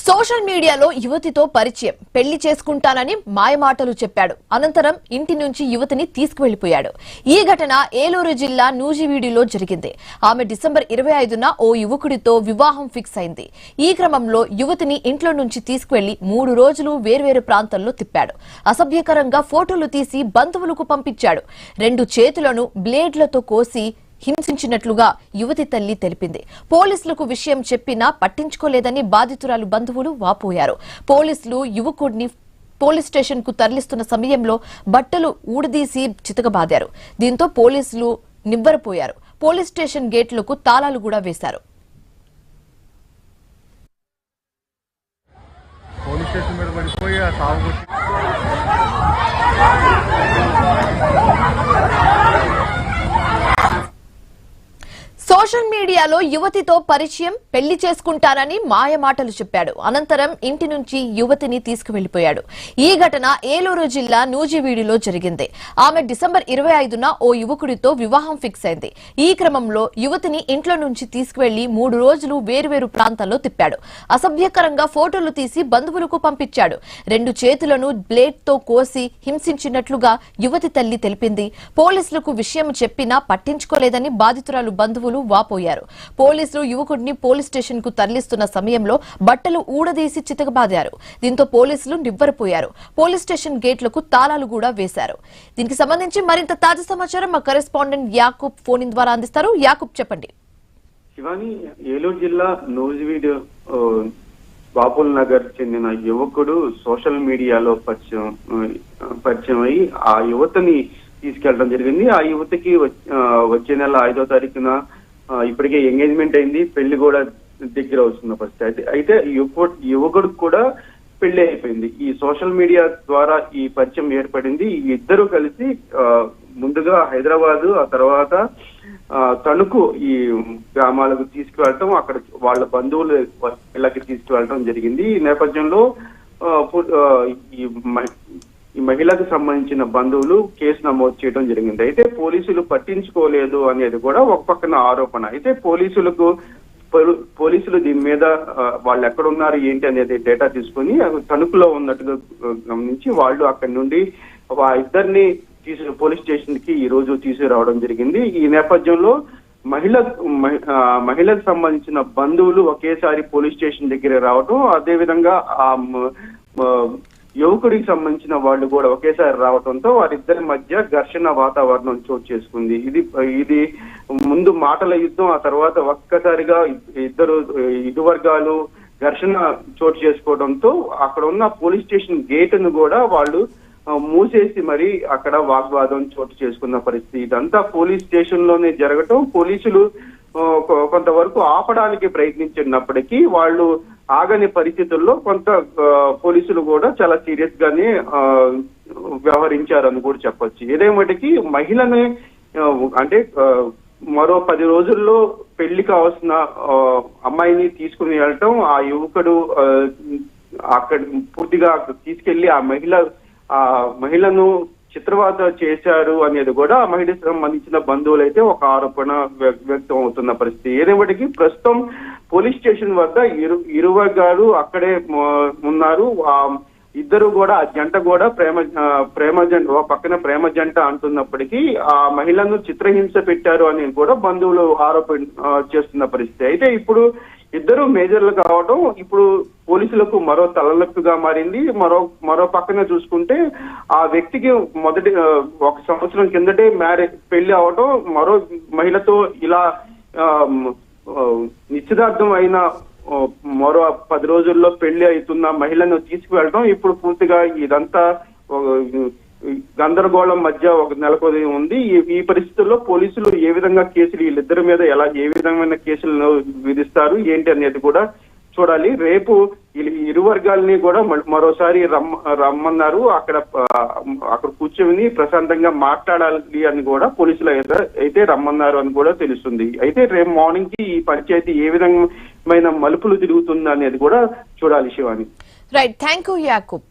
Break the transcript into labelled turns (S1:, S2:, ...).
S1: Social మీడియాలో యువతితో పరిచయం, పెళ్లి చేసుకుంటానని మాయమాటలు చెప్పాడు. అనంతరం ఇంటి నుంచి యువతిని తీసుకువెళ్లిపోయాడు. ఈ ఘటన ఏలూరు జిల్లా నూజివీడులో జరిగింది. ఆమె డిసెంబర్ 25న ఓ యువకుడితో వివాహం ఫిక్స్ అయింది. ఈ క్రమంలో యువతిని ఇంట్లో నుంచి తీసుకువెళ్లి 3 రోజులు వేర్వేరు ప్రాంతాల్లో తిప్పాడు. అసభ్యకరంగా ఫోటోలు తీసి బంధువులకు పంపించాడు. 2 చేతులను బ్లేడ్లతో కోసి హింసించినట్లుగా యువతి తల్లి తెలిపింది. పోలీసులకు విషయం చెప్పినా పట్టించుకోలేదని బాధితురాలు బంధువులు వాపోయారు. పోలీసులు యువకుడిని పోలీస్ స్టేషన్ కు తరలిస్తున్న సమయంలో బట్టలు ఊడదీసి చితకబాదారు. దీంతో పోలీసులు నివ్వెరపోయారు. పోలీస్ స్టేషన్ గేట్లకు తాళాలు కూడా వేశారు. సోషల్ మీడియాలో యువతితో పరిచయం, పెళ్లి చేసుకుంటానని మాయమాటలు చెప్పాడు. అనంతరం ఇంటి నుంచి యువతిని తీసుకువెళ్లిపోయాడు. ఈ ఘటన ఏలూరు జిల్లా నూజివీడులో జరిగింది. ఆమె డిసెంబర్ 25న ఓ యువకుడితో వివాహం ఫిక్స్ అయింది. ఈ క్రమంలో యువతిని ఇంట్లో నుంచి తీసుకువెళ్లి 3 రోజులు వేర్వేరు ప్రాంతాల్లో తిప్పాడు. అసభ్యకరంగా ఫోటోలు తీసి బంధువులకు పంపించాడు. 2 చేతులను బ్లేడ్ తో కోసి హింసించినట్లుగా యువతి తల్లి తెలిపింది. పోలీసులకు విషయం చెప్పినా పట్టించుకోలేదని బాధితురాలు బంధువులు వాపోయారు. పోలీసులు యువకుడిని పోలీస్ స్టేషన్ కు తరలిస్తున్న సమయంలో బట్టలు ఊడదీసి చితకబాదారు. దీంతో పోలీసులు నివ్వెరపోయారు. పోలీస్ స్టేషన్ గేట్లకు తాళాలు కూడా వేశారు. దీనికి సంబంధించి మరింత తాజా సమాచారం మా కరెస్పాండెంట్ యాకూబ్ ఫోన్ ద్వారా అందిస్తారు. యాకూబ్, చెప్పండి.
S2: శివాని, ఏలూరు జిల్లా నూజివీడు బాపుల్ నగర్ చెందిన యువకుడు సోషల్ మీడియాలో పరిచయం అయి ఆ యువతని తీసుకెళ్లడం జరిగింది. ఆ యువతికి వచ్చే నెల 5వ తారీఖున ఇప్పటికే ఎంగేజ్మెంట్ అయింది. పెళ్లి కూడా దగ్గర వస్తున్న పరిస్థితి. అయితే యువకుడికి కూడా పెళ్లి అయిపోయింది. ఈ సోషల్ మీడియా ద్వారా ఈ పరిచయం ఏర్పడింది. ఈ ఇద్దరు కలిసి ముందుగా హైదరాబాద్, ఆ తర్వాత తణుకు ఈ గ్రామాలకు తీసుకువెళ్ళటం, అక్కడ వాళ్ళ బంధువులు ఇళ్ళకి తీసుకువెళ్ళటం జరిగింది. ఈ నేపథ్యంలో ఈ మహిళకు సంబంధించిన బంధువులు కేసు నమోదు చేయడం జరిగింది. అయితే పోలీసులు పట్టించుకోలేదు అనేది కూడా ఒక పక్కన ఆరోపణ. అయితే పోలీసులు దీని మీద వాళ్ళు ఎక్కడున్నారు ఏంటి అనేది డేటా తీసుకుని తణుకులో ఉన్నట్టుగా గమనించి వాళ్ళు అక్కడి నుండి ఇద్దరిని పోలీస్ స్టేషన్ కి ఈ రోజు తీసుకురావడం జరిగింది. ఈ నేపథ్యంలో మహిళకు సంబంధించిన బంధువులు ఒకేసారి పోలీస్ స్టేషన్ దగ్గర రావడం, అదేవిధంగా యువకుడికి సంబంధించిన వాళ్ళు కూడా ఒకేసారి రావడంతో వారిద్దరి మధ్య ఘర్షణ వాతావరణం చోటు చేసుకుంది. ఇది ముందు మాటల యుద్ధం, ఆ తర్వాత ఒక్కసారిగా ఇరు వర్గాలు ఘర్షణ చోటు చేసుకోవడంతో అక్కడ ఉన్న పోలీస్ స్టేషన్ గేటును కూడా వాళ్ళు మూసేసి మరి అక్కడ వాగ్వాదం చోటు చేసుకున్న పరిస్థితి. ఇదంతా పోలీస్ స్టేషన్ లోనే జరగటం, పోలీసులు కొంతవరకు ఆపడానికి ప్రయత్నించినప్పటికీ వాళ్ళు ఆగని పరిస్థితుల్లో కొంత పోలీసులు కూడా చాలా సీరియస్ గానే వ్యవహరించారని కూడా చెప్పొచ్చు. ఏదేమటికి మహిళని అంటే మరో 10 రోజుల్లో పెళ్లి కావాల్సిన అమ్మాయిని తీసుకుని వెళ్ళటం, ఆ యువకుడు అక్కడ పూర్తిగా తీసుకెళ్లి ఆ మహిళను చిత్రవద చేశారు అనేది కూడా ఆ మహిళకు సంబంధించిన బంధువులు అయితే ఒక ఆరోపణ వ్యక్తం అవుతున్న పరిస్థితి. ఏదేమటికి ప్రస్తుతం పోలీస్ స్టేషన్ వద్ద ఇరు వర్గాలు అక్కడే ఉన్నారు. ఇద్దరు కూడా ఆ జంట కూడా ప్రేమ జంట, పక్కన ప్రేమ జంట అంటున్నప్పటికీ ఆ మహిళను చిత్రహింస పెట్టారు అని కూడా బంధువులు ఆరోపణ చేస్తున్న పరిస్థితి. అయితే ఇప్పుడు ఇద్దరు మేజర్లు కావడం ఇప్పుడు పోలీసులకు మరో తలనొప్పిగా మారింది. మరో పక్కన చూసుకుంటే ఆ వ్యక్తికి మొదటి 1 సంవత్సరం కిందటే పెళ్లి అవడం, మరో మహిళతో ఇలా నిశ్చితార్థం అయిన మరో 10 రోజుల్లో పెళ్లి అవుతున్న మహిళను తీసుకువెళ్ళడం, ఇప్పుడు పూర్తిగా ఇదంతా గందరగోళం మధ్య నెలకొని ఉంది. ఈ పరిస్థితుల్లో పోలీసులు ఏ విధంగా కేసులు వీళ్ళిద్దరి మీద ఏ విధమైన కేసులను విధిస్తారు ఏంటి అనేది కూడా చూడాలి. రేపు ఇరు వర్గాలని కూడా మరోసారి రమ్మన్నారు. అక్కడ కూర్చొని ప్రశాంతంగా మాట్లాడాలి అని కూడా పోలీసులు అయితే రమ్మన్నారు అని కూడా తెలుస్తుంది. అయితే రేపు మార్నింగ్ కి ఈ పంచాయతీ ఏ విధమైన మలుపులు తిరుగుతుంది అనేది కూడా చూడాలి. Shivani,
S1: right, thank you Yakub.